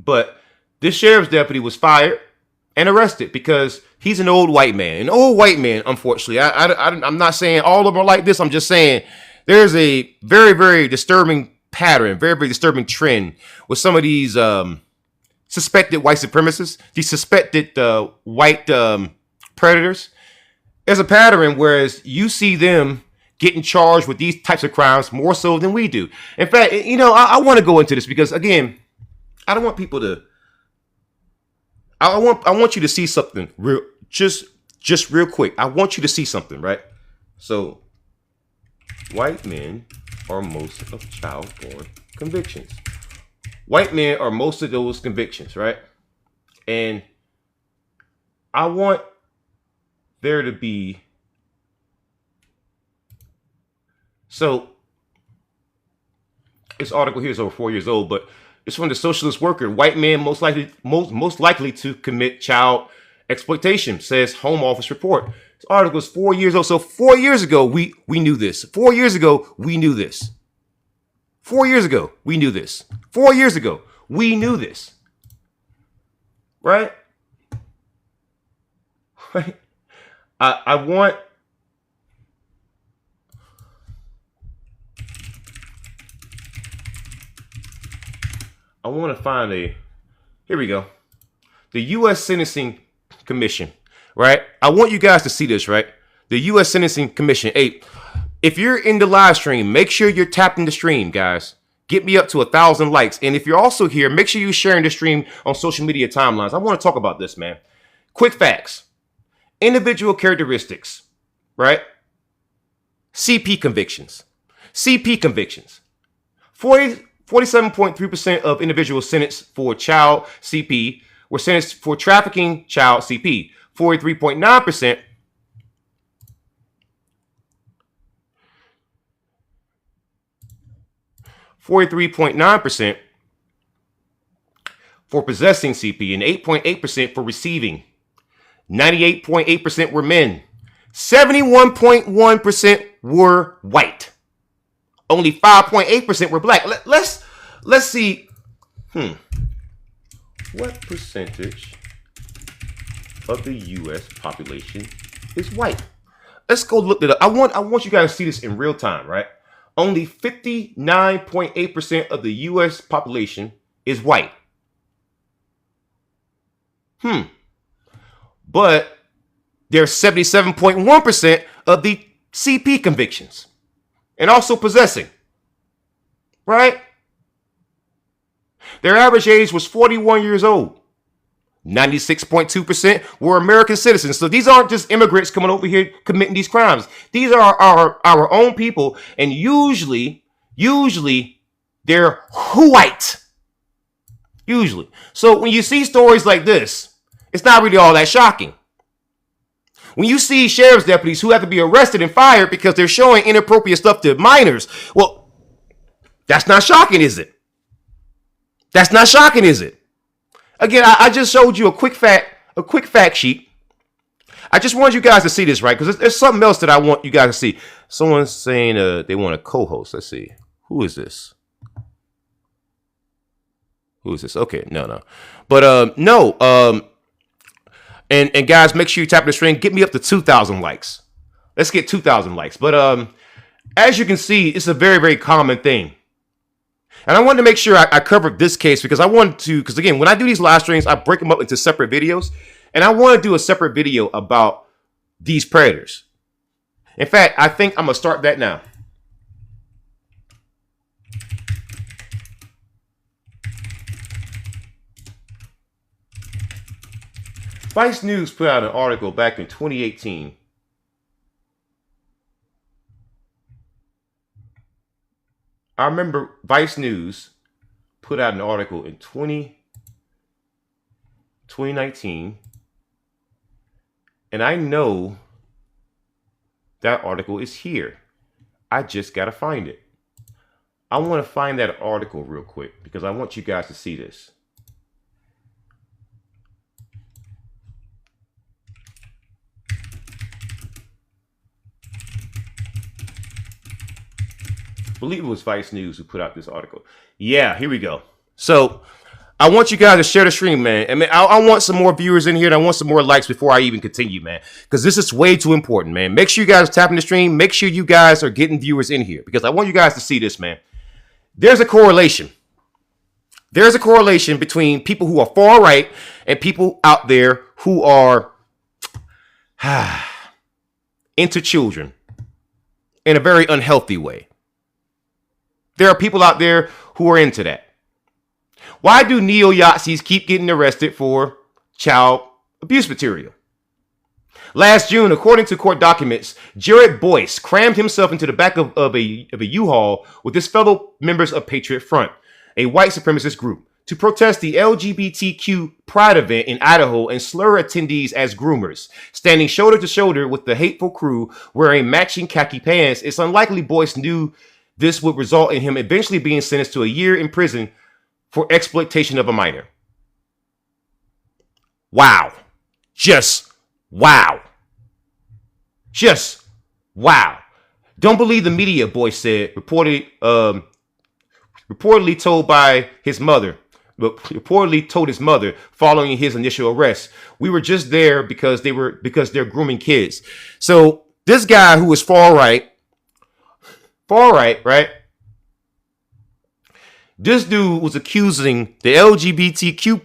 But this sheriff's deputy was fired and arrested because he's an old white man. An old white man, unfortunately. I'm not saying all of them are like this. I'm just saying there's a very, very disturbing pattern, very, very disturbing trend with some of these suspected white supremacists, these suspected white predators. There's a pattern whereas you see them getting charged with these types of crimes more so than we do. In fact, you know, I want to go into this because, again, I don't want people to. I want you to see something real, just real quick. I want you to see something, right? So, white men are most of child-born convictions. White men are most of those convictions, right? And I want there to be. So, this article here is over 4 years old, but it's from the Socialist Worker. White men most likely to commit child exploitation, says Home Office report. This article is 4 years old. So 4 years ago, we knew this. 4 years ago, we knew this. 4 years ago, we knew this. 4 years ago, we knew this. Right? Right? I want. I want to find a. Here we go. The U.S. Sentencing Commission, right? I want you guys to see this, right? The U.S. Sentencing Commission. Hey, if you're in the live stream, make sure you're tapping the stream, guys. Get me up to 1,000 likes. And if you're also here, make sure you're sharing the stream on social media timelines. I want to talk about this, man. Quick facts. Individual characteristics, right? CP convictions. CP convictions. 47.3% of individuals sentenced for child CP were sentenced for trafficking child CP. 43.9% for possessing CP and 8.8% for receiving. 98.8% were men. 71.1% were white. Only 5.8% were black. Let's see. What percentage of the U.S. population is white? Let's go look it up. I want you guys to see this in real time, right? Only 59.8% of the U.S. population is white. But there's 77.1% of the CP convictions. And also possessing. Right? Their average age was 41 years old. 96.2% were American citizens. So these aren't just immigrants coming over here committing these crimes. These are our own people. And usually they're white. Usually. So when you see stories like this, it's not really all that shocking. When you see sheriff's deputies who have to be arrested and fired because they're showing inappropriate stuff to minors, well, that's not shocking, is it? That's not shocking, is it? Again, I just showed you a quick fact sheet. I just wanted you guys to see this, right? Because there's something else that I want you guys to see. Someone's saying they want a co-host. Let's see. Who is this? Who is this? Okay, no. But no. And guys, make sure you tap the string. Get me up to 2,000 likes. Let's get 2,000 likes. But as you can see, it's a very, very common thing. And I wanted to make sure I covered this case because I wanted to, because again, when I do these live streams, I break them up into separate videos. And I want to do a separate video about these predators. In fact, I think I'm going to start that now. Vice News put out an article back in 2018. I remember Vice News put out an article in 2019. And I know that article is here. I just got to find it. I want to find that article real quick because I want you guys to see this. I believe it was Vice News who put out this article. Yeah, here we go. So I want you guys to share the stream, man. I mean, I want some more viewers in here, and I want some more likes before I even continue, man. Because this is way too important, man. Make sure you guys tap in the stream. Make sure you guys are getting viewers in here, because I want you guys to see this, man. There's a correlation. There's a correlation between people who are far right and people out there who are into children in a very unhealthy way. There are people out there who are into that. Why do neo-Yazis keep getting arrested for child abuse material? Last June, according to court documents, Jared Boyce crammed himself into the back of a U-Haul with his fellow members of Patriot Front, a white supremacist group, to protest the LGBTQ Pride event in Idaho and slur attendees as groomers. Standing shoulder to shoulder with the hateful crew wearing matching khaki pants, it's unlikely Boyce knew this would result in him eventually being sentenced to a year in prison for exploitation of a minor. Wow. Just wow. Just wow. Don't believe the media, Boyce said, reportedly told his mother following his initial arrest. We were just there because they're grooming kids. So this guy who is far right, right? This dude was accusing the LGBTQ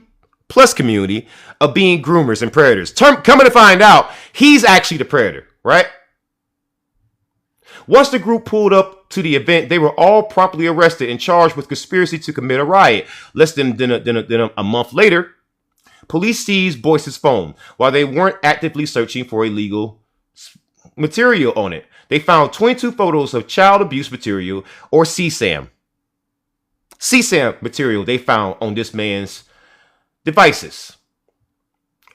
plus community of being groomers and predators. Coming to find out, he's actually the predator, right? Once the group pulled up to the event, they were all promptly arrested and charged with conspiracy to commit a riot. Less than a month later, police seized Boyce's phone while they weren't actively searching for illegal material on it. They found 22 photos of child abuse material, or CSAM. CSAM material they found on this man's devices.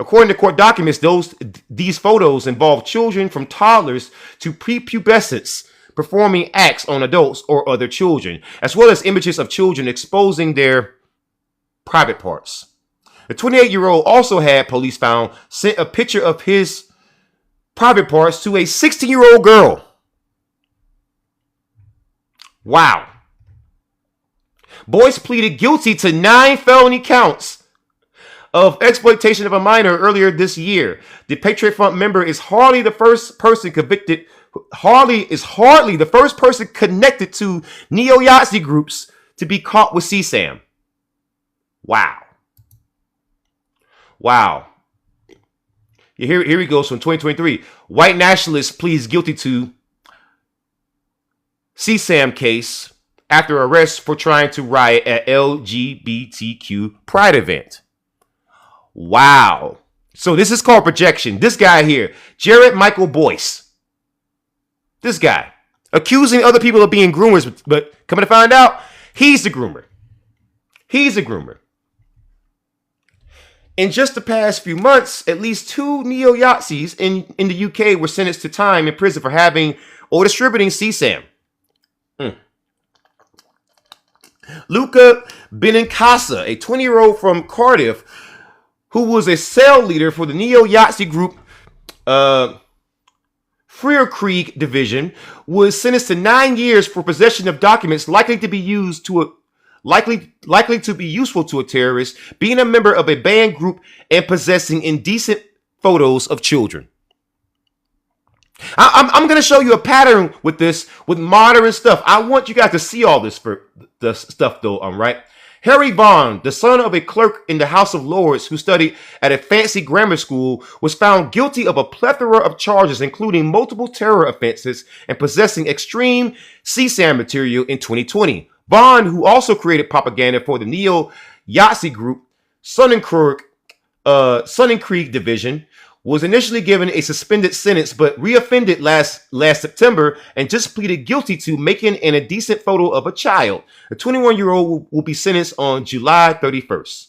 According to court documents, these photos involve children from toddlers to prepubescents performing acts on adults or other children, as well as images of children exposing their private parts. The 28-year-old also had, police found, sent a picture of his private parts to a 16-year-old girl. Wow. Boyce pleaded guilty to 9 felony counts of exploitation of a minor earlier this year. The Patriot Front member is hardly the first person convicted. Hardly the first person connected to neo-Yazi groups to be caught with CSAM. Wow. Wow. Here he goes from 2023. White nationalist pleads guilty to CSAM case after arrest for trying to riot at LGBTQ Pride event. Wow. So this is called projection. This guy here, Jared Michael Boyce. This guy, accusing other people of being groomers, but coming to find out, he's the groomer. He's a groomer. In just the past few months, at least 2 neo-Yazis in the UK were sentenced to time in prison for having or distributing CSAM. Luca Benincasa, a 20-year-old from Cardiff, who was a cell leader for the neo-Yazi group Freerkrieg Division, was sentenced to 9 years for possession of documents likely to be useful to a terrorist, being a member of a banned group, and possessing indecent photos of children. I'm going to show you a pattern with this, with modern stuff. I want you guys to see all this for the stuff, though. Right? Harry Vaughan, the son of a clerk in the House of Lords who studied at a fancy grammar school, was found guilty of a plethora of charges, including multiple terror offenses and possessing extreme CSAM material in 2020. Vaughan, who also created propaganda for the neo-Yazi group Sonnenkrieg Division, was initially given a suspended sentence but reoffended last September and just pleaded guilty to making an indecent photo of a child. The 21-year-old will be sentenced on July 31st.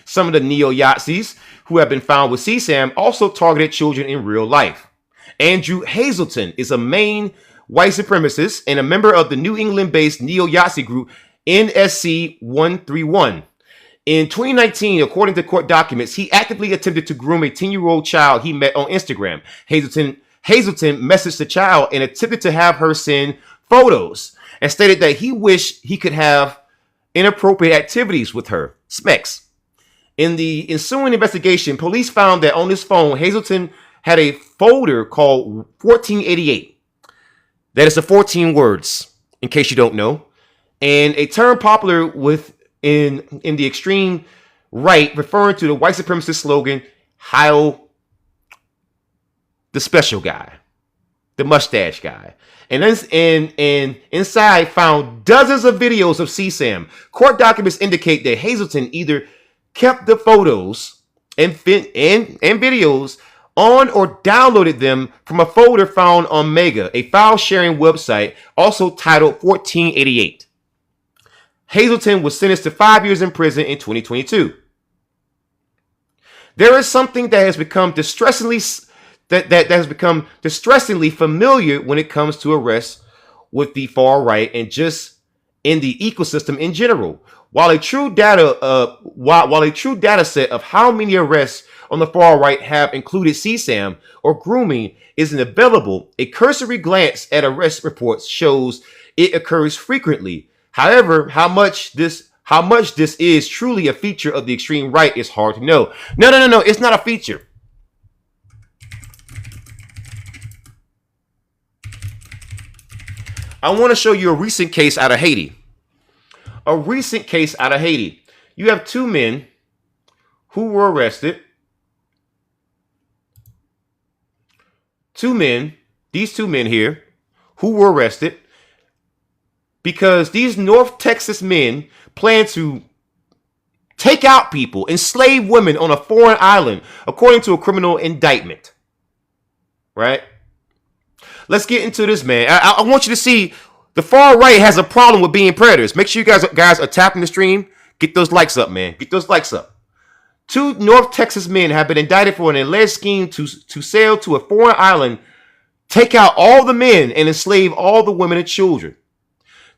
Some of the neo-Yazis who have been found with CSAM also targeted children in real life. Andrew Hazelton is a main white supremacist and a member of the New England-based neo-Yazi group NSC 131. In 2019, according to court documents, he actively attempted to groom a 10-year-old child he met on Instagram. Hazelton messaged the child and attempted to have her send photos and stated that he wished he could have inappropriate activities with her. Smex. In the ensuing investigation, police found that on his phone, Hazelton had a folder called 1488. That is the 14 words, in case you don't know. And a term popular in the extreme right, referring to the white supremacist slogan, Heil the special guy, the mustache guy. And inside found dozens of videos of CSAM. Court documents indicate that Hazelton either kept the photos and videos on or downloaded them from a folder found on Mega, a file sharing website also titled 1488. Hazelton was sentenced to 5 years in prison in 2022. There is something that has become distressingly familiar when it comes to arrests with the far right and just in the ecosystem in general. While a true data set of how many arrests on the far right have included CSAM or grooming isn't available, a cursory glance at arrest reports shows it occurs frequently. However, how much this is truly a feature of the extreme right is hard to know. No, it's not a feature. I want to show you a recent case out of Haiti. You have two men who were arrested. These two men here who were arrested because these North Texas men plan to take out people, enslave women on a foreign island, according to a criminal indictment. Right? Let's get into this, man. I want you to see the far right has a problem with being predators. Make sure you guys are tapping the stream. Get those likes up, man. Get those likes up. Two North Texas men have been indicted for an alleged scheme to sail to a foreign island, take out all the men, and enslave all the women and children.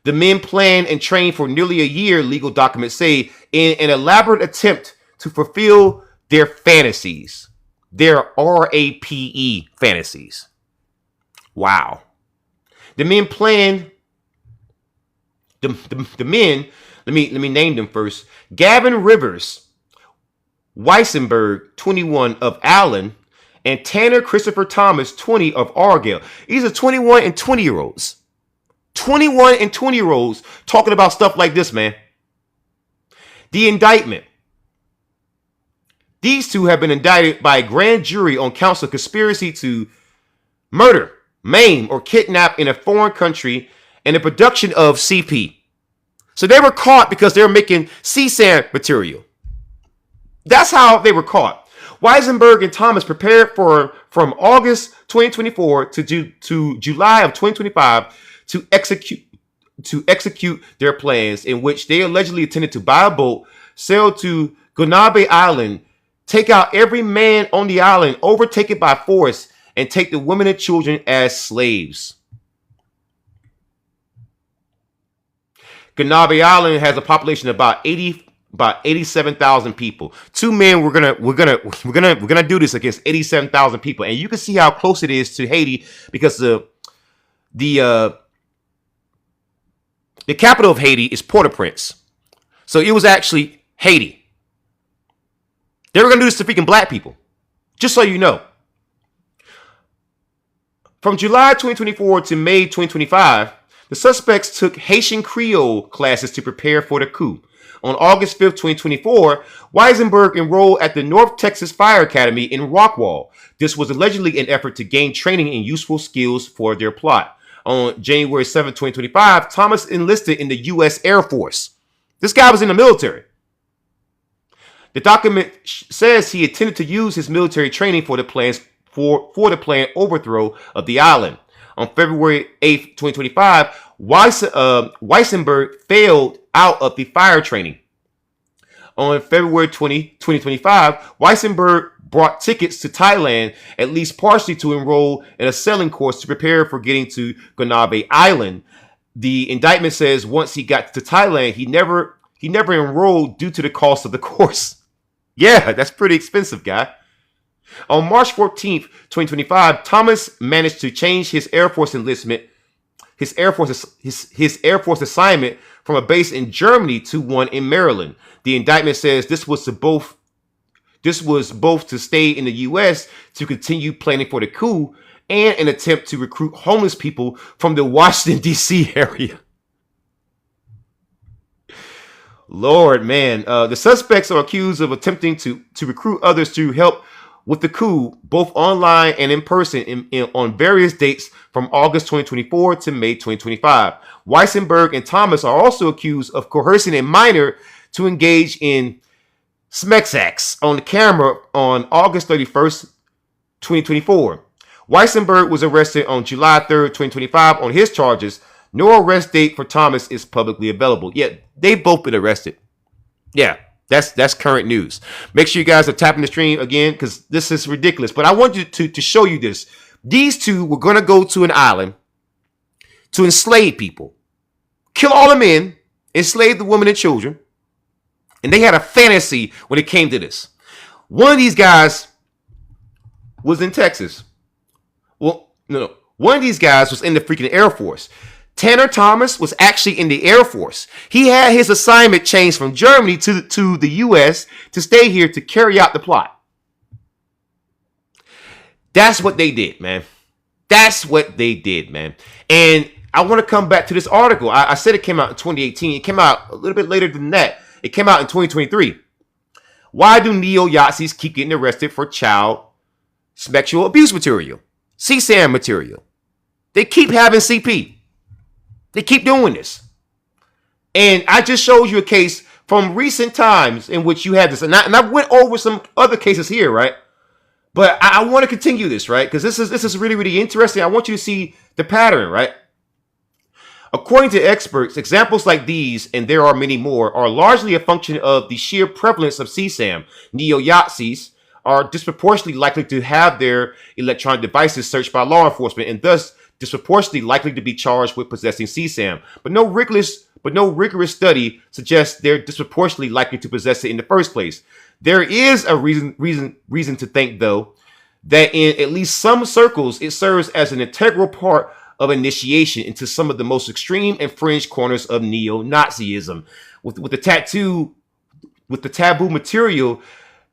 The men planned and trained for nearly a year, legal documents say, in an elaborate attempt to fulfill their fantasies. Their RAPE fantasies. Wow. The men planned. The men. Let me name them first. Gavin Rivers Weissenberg, 21 of Allen, and Tanner Christopher Thomas, 20 of Argyle. These are 21 and 20-year-olds. 21 and 20-year-olds talking about stuff like this, man. The indictment. These two have been indicted by a grand jury on counts of conspiracy to murder, maim, or kidnap in a foreign country and the production of CP. So they were caught because they were making CSAM material. That's how they were caught. Weisenberg and Thomas prepared from August 2024 to July of 2025 to execute their plans, in which they allegedly intended to buy a boat, sail to Gonabe Island, take out every man on the island, overtake it by force, and take the women and children as slaves. Gonabe Island has a population of about 87,000 people. Two men, we're gonna do this against 87,000 people, and you can see how close it is to Haiti because the capital of Haiti is Port-au-Prince. So it was actually Haiti. They were gonna do this to freaking black people, just so you know. From July 2024 to May 2025, the suspects took Haitian Creole classes to prepare for the coup. On August 5th, 2024, Weisenberg enrolled at the North Texas Fire Academy in Rockwall. This was allegedly an effort to gain training and useful skills for their plot. On January 7th, 2025, Thomas enlisted in the U.S. Air Force. This guy was in the military. The document says he intended to use his military training for the planned overthrow of the island. On February 8th, 2025, Weissenberg failed out of the fire training. On February 20, 2025, Weissenberg bought tickets to Thailand, at least partially to enroll in a sailing course to prepare for getting to Gonabe Island. The indictment says once he got to Thailand, he never enrolled due to the cost of the course. Yeah, that's pretty expensive, guy. On March 14th, 2025, Thomas managed to change his Air Force enlistment, his Air Force assignment from a base in Germany to one in Maryland. The indictment says this was both to stay in the U.S. to continue planning for the coup and an attempt to recruit homeless people from the Washington, D.C. area. Lord, man. The suspects are accused of attempting to recruit others to help with the coup, both online and in person, on various dates from August 2024 to May 2025. Weissenberg and Thomas are also accused of coercing a minor to engage in smexax on the camera on August 31st, 2024. Weissenberg was arrested on July 3rd, 2025 on his charges. No arrest date for Thomas is publicly available. Yet they've both been arrested. Yeah, that's current news. Make sure you guys are tapping the stream again because this is ridiculous. But I want you to show you this. These two were going to go to an island to enslave people, kill all the men, enslave the women and children. And they had a fantasy when it came to this. One of these guys was in Texas. Well, no. One of these guys was in the freaking Air Force. Tanner Thomas was actually in the Air Force. He had his assignment changed from Germany to the U.S. to stay here to carry out the plot. That's what they did, man. That's what they did, man. And I want to come back to this article. I said it came out in 2018. It came out a little bit later than that. It came out in 2023. Why do neo-Yazis keep getting arrested for child sexual abuse material? CSAM material. They keep having CP. They keep doing this. And I just showed you a case from recent times in which you had this. And I went over some other cases here, right? But I want to continue this, right? Because this is really, really interesting. I want you to see the pattern, right? According to experts, examples like these, and there are many more, are largely a function of the sheer prevalence of CSAM. Neo-Yazis are disproportionately likely to have their electronic devices searched by law enforcement and thus disproportionately likely to be charged with possessing CSAM. But no rigorous study suggests they're disproportionately likely to possess it in the first place. There is a reason to think, though, that in at least some circles, it serves as an integral part of initiation into some of the most extreme and fringe corners of neo-Nazism. With the taboo material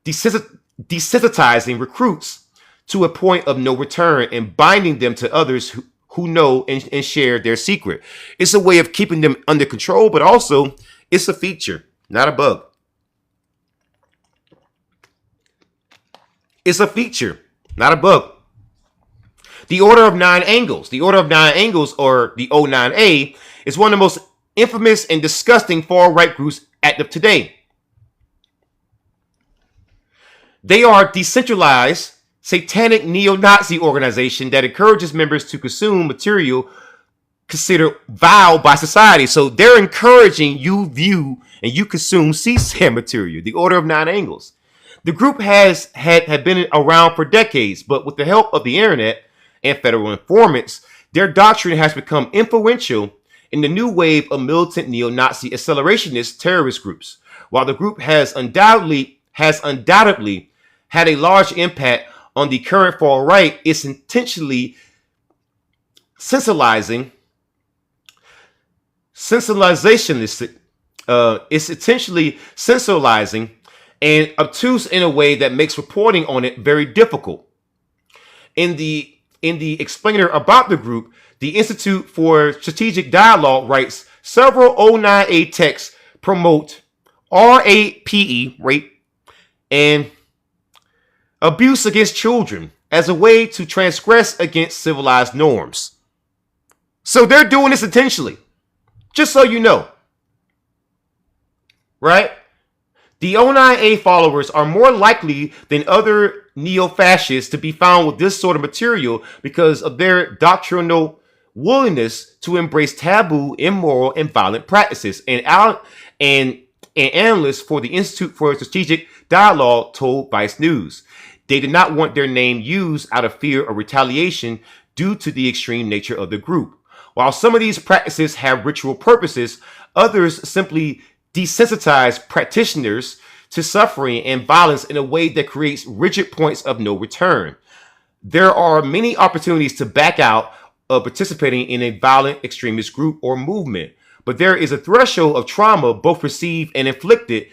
desensitizing recruits to a point of no return and binding them to others who know and share their secret. It's a way of keeping them under control, but also it's a feature, not a bug. It's a feature, not a bug. The Order of Nine Angles. The Order of Nine Angles, or the O9A, is one of the most infamous and disgusting far-right groups active today. They are a decentralized, satanic neo-Nazi organization that encourages members to consume material considered vile by society. So they're encouraging you view and you consume CSAM material, the Order of Nine Angles. The group had been around for decades, but with the help of the internet and federal informants, their doctrine has become influential in the new wave of militant neo-Nazi accelerationist terrorist groups. While the group has undoubtedly had a large impact on the current far right, it's intentionally sensationalistic. It's intentionally sensationalizing and obtuse in a way that makes reporting on it very difficult. In the explainer about the group, the Institute for Strategic Dialogue writes, several O9A texts promote RAPE, rape, and abuse against children as a way to transgress against civilized norms. So they're doing this intentionally, just so you know. Right? The O9A followers are more likely than other neo-fascists to be found with this sort of material because of their doctrinal willingness to embrace taboo, immoral, and violent practices. And analysts for the Institute for Strategic Dialogue told Vice News they did not want their name used out of fear of retaliation due to the extreme nature of the group. While some of these practices have ritual purposes, others simply desensitize practitioners to suffering and violence in a way that creates rigid points of no return. There are many opportunities to back out of participating in a violent extremist group or movement, but there is a threshold of trauma both received and inflicted,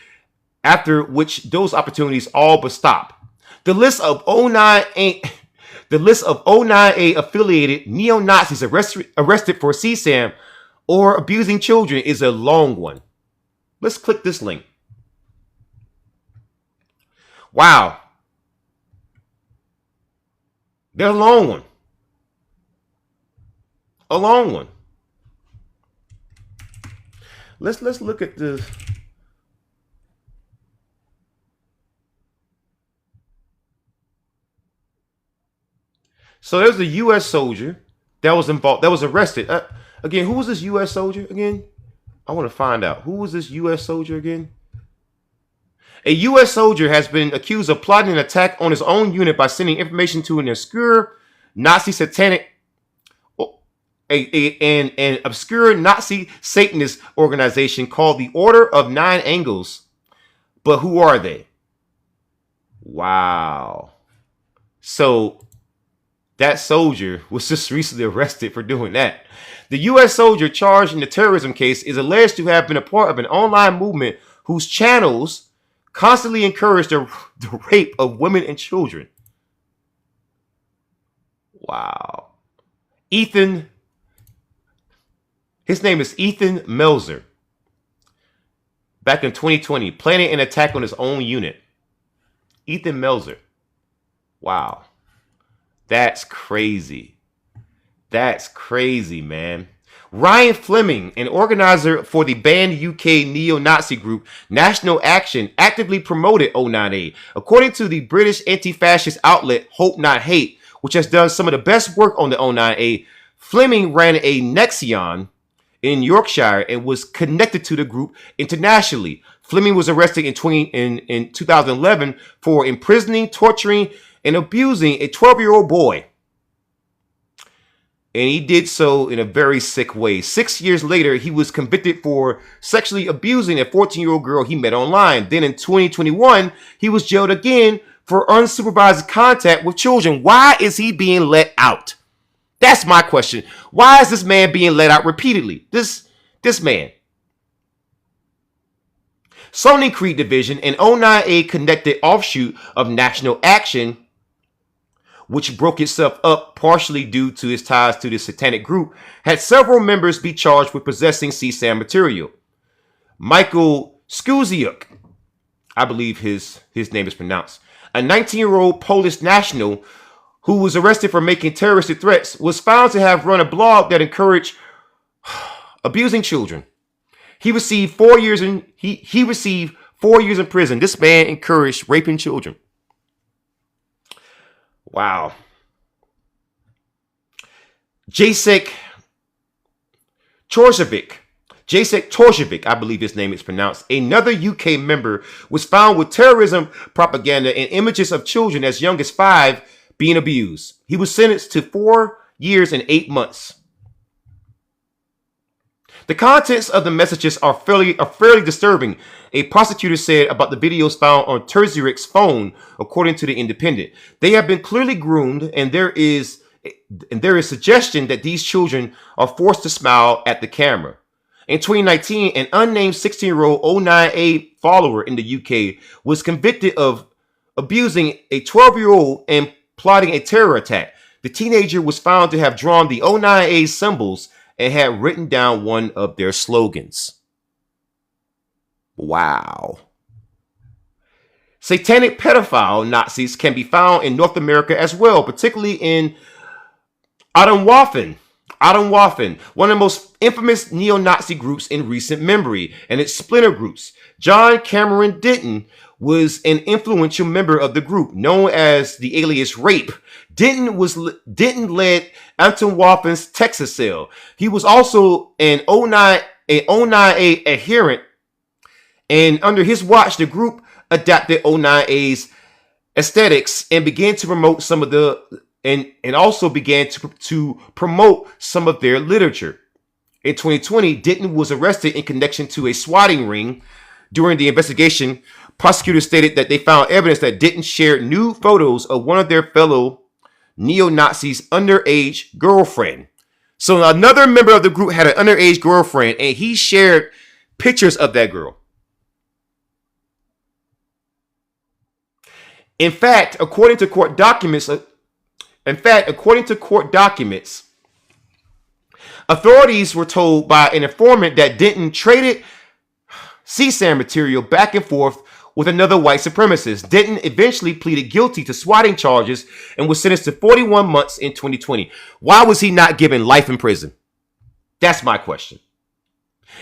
after which those opportunities all but stop. The list of 09A affiliated neo-Nazis arrested for CSAM or abusing children is a long one. Let's click this link. Wow. There's a long one. A long one. Let's look at this. So there's a U.S. soldier that was involved, that was arrested. Again, who was this U.S. soldier again? I want to find out. Who was this U.S. soldier again? A U.S. soldier has been accused of plotting an attack on his own unit by sending information to an obscure Nazi satanic, an obscure Nazi Satanist organization called the Order of Nine Angles. But who are they? Wow. So that soldier was just recently arrested for doing that. The U.S. soldier charged in the terrorism case is alleged to have been a part of an online movement whose channels constantly encourage the rape of women and children. Wow. His name is Ethan Melzer. Back in 2020, planning an attack on his own unit. Ethan Melzer. Wow. That's crazy. That's crazy, man. Ryan Fleming, an organizer for the banned UK neo-Nazi group National Action, actively promoted 09A. According to the British anti-fascist outlet Hope Not Hate, which has done some of the best work on the 09A, Fleming ran a Nexion in Yorkshire and was connected to the group internationally. Fleming was arrested in 2011 for imprisoning, torturing, and abusing a 12-year-old boy. And he did so in a very sick way. 6 years later, he was convicted for sexually abusing a 14-year-old girl he met online. Then in 2021, he was jailed again for unsupervised contact with children. Why is he being let out? That's my question. Why is this man being let out repeatedly? This man. Sony Creed Division, an 09A connected offshoot of National Action, which broke itself up partially due to its ties to the satanic group, had several members be charged with possessing CSAM material. Michael Skuziuk, I believe his name is pronounced, a 19-year-old Polish national who was arrested for making terroristic threats, was found to have run a blog that encouraged abusing children. He received 4 years in he received 4 years in prison. This man encouraged raping children. Wow. Jacek Torjevic, I believe his name is pronounced, another UK member, was found with terrorism propaganda and images of children as young as 5 being abused. He was sentenced to 4 years and 8 months. The contents of the messages are fairly disturbing, a prosecutor said about the videos found on Terzieric's phone, according to The Independent. They have been clearly groomed, and there is suggestion that these children are forced to smile at the camera. In 2019, an unnamed 16-year-old 09A follower in the UK was convicted of abusing a 12-year-old and plotting a terror attack. The teenager was found to have drawn the 09A symbols and had written down one of their slogans. Wow. Satanic pedophile Nazis can be found in North America as well, particularly in Atomwaffen, one of the most infamous neo-Nazi groups in recent memory, and its splinter groups. John Cameron Denton was an influential member of the group, known as the alias Rape. Denton led Atomwaffen's Texas cell. He was also an 09A adherent, and under his watch, the group adapted 09A's aesthetics and began to promote some of their literature. In 2020, Denton was arrested in connection to a swatting ring. During the investigation, prosecutors stated that they found evidence that Denton shared nude photos of one of their fellow neo-Nazis' underage girlfriend. So another member of the group had an underage girlfriend, and he shared pictures of that girl. In fact, according to court documents, authorities were told by an informant that Denton traded CSAM material back and forth with another white supremacist. Denton eventually pleaded guilty to swatting charges and was sentenced to 41 months in 2020. Why was he not given life in prison? That's my question.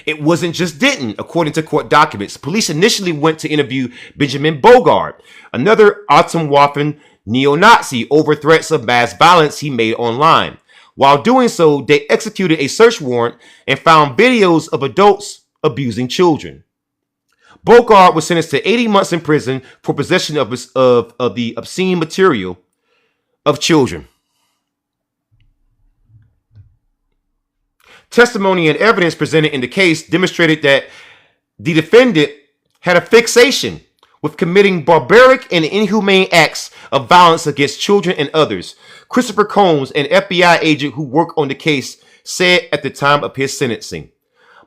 It wasn't just Denton, according to court documents. Police initially went to interview Benjamin Bogart, another Atomwaffen neo-Nazi, over threats of mass violence he made online. While doing so, they executed a search warrant and found videos of adults abusing children. Bogart was sentenced to 80 months in prison for possession of the obscene material of children. Testimony and evidence presented in the case demonstrated that the defendant had a fixation with committing barbaric and inhumane acts of violence against children and others. Christopher Combs, an FBI agent who worked on the case, said at the time of his sentencing.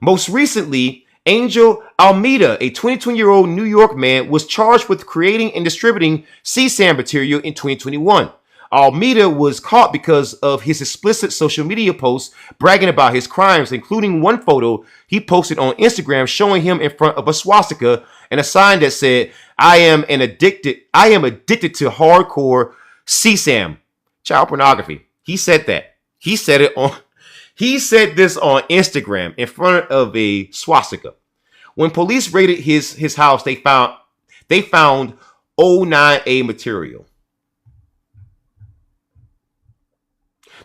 Most recently, Angel Almeida, a 22-year-old New York man, was charged with creating and distributing CSAM material in 2021. Almeida was caught because of his explicit social media posts bragging about his crimes, including one photo he posted on Instagram showing him in front of a swastika and a sign that said, I am addicted to hardcore CSAM, child pornography. He said that. He said this on Instagram in front of a swastika. When police raided his house, they found 09A material.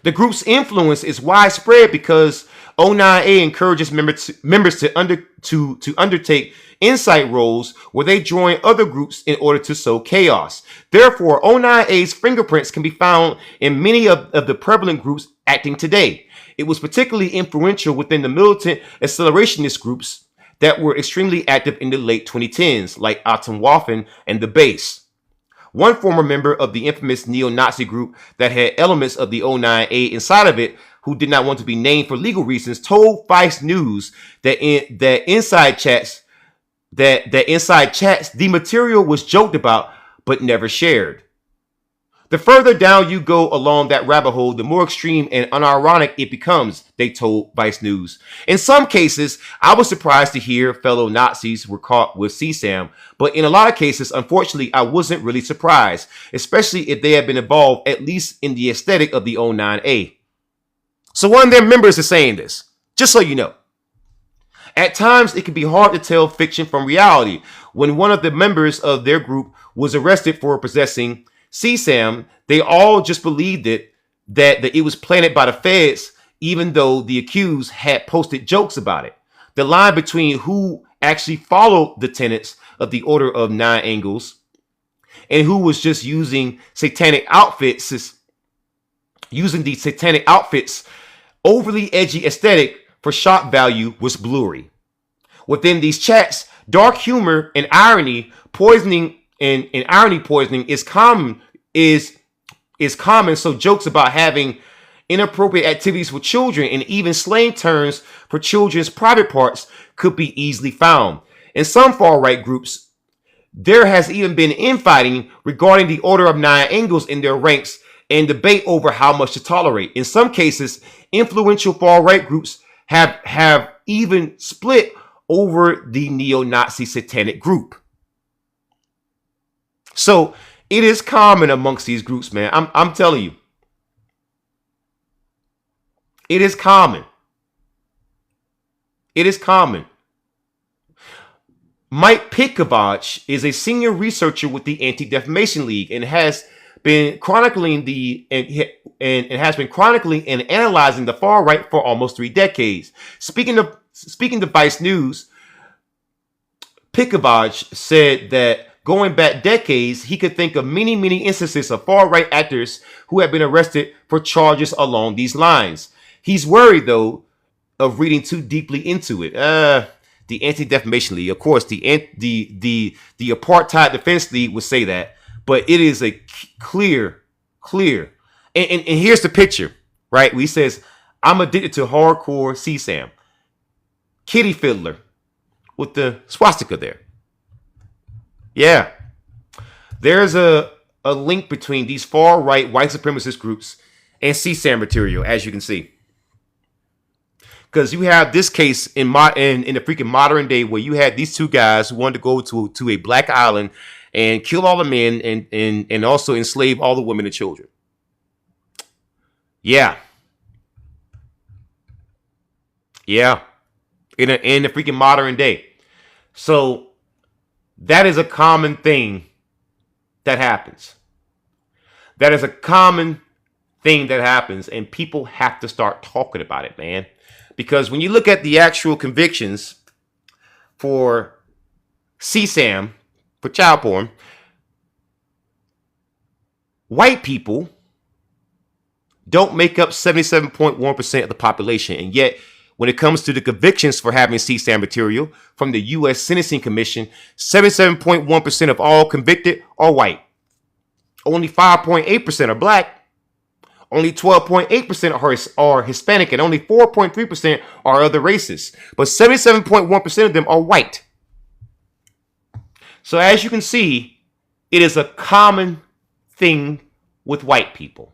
The group's influence is widespread because 09A encourages members to undertake insight roles where they join other groups in order to sow chaos. Therefore, 09A's fingerprints can be found in many of the prevalent groups acting today. It was particularly influential within the militant accelerationist groups that were extremely active in the late 2010s, like Atomwaffen and the Base. One former member of the infamous neo-Nazi group that had elements of the 09A inside of it, who did not want to be named for legal reasons, told Vice News that inside chats, the material was joked about but never shared. The further down you go along that rabbit hole, the more extreme and unironic it becomes, they told Vice News. In some cases, I was surprised to hear fellow Nazis were caught with CSAM, but in a lot of cases, unfortunately, I wasn't really surprised, especially if they had been involved at least in the aesthetic of the 09A. So one of their members is saying this, just so you know. At times, it can be hard to tell fiction from reality. When one of the members of their group was arrested for possessing CSAM, they all just believed that it was planted by the feds, even though the accused had posted jokes about it. The line between who actually followed the tenets of the Order of Nine Angles and who was just using the satanic outfits, overly edgy aesthetic for shock value was blurry. Within these chats, dark humor and irony poisoning is common. So jokes about having inappropriate activities with children and even slang terms for children's private parts could be easily found. In some far-right groups, there has even been infighting regarding the Order of Nine Angles in their ranks and debate over how much to tolerate. In some cases, influential far-right groups have even split over the neo-Nazi satanic group. So it is common amongst these groups, man. I'm telling you. It is common. It is common. Mike Pikovach is a senior researcher with the Anti-Defamation League and has been chronicling and analyzing the far right for almost 3 decades. Speaking to Vice News, Pikovach said that going back decades, he could think of many instances of far-right actors who have been arrested for charges along these lines. He's worried, though, of reading too deeply into it. The Anti-Defamation League, of course, the Apartheid Defense League would say that, but it is a clear. And here's the picture, right? He says, I'm addicted to hardcore CSAM. Kitty Fiddler with the swastika there. Yeah. There's a link between these far right white supremacist groups and CSAM material, as you can see. Because you have this case in the freaking modern day where you had these two guys who wanted to go to a black island and kill all the men and also enslave all the women and children. Yeah. Yeah. In the freaking modern day. So that is a common thing that happens. That is a common thing that happens, and people have to start talking about it, man. Because when you look at the actual convictions for CSAM, for child porn, white people don't make up 77.1% of the population. And yet, when it comes to the convictions for having CSAM material from the U.S. Sentencing Commission, 77.1% of all convicted are white. Only 5.8% are black. Only 12.8% are Hispanic, and only 4.3% are other races. But 77.1% of them are white. So as you can see, it is a common thing with white people.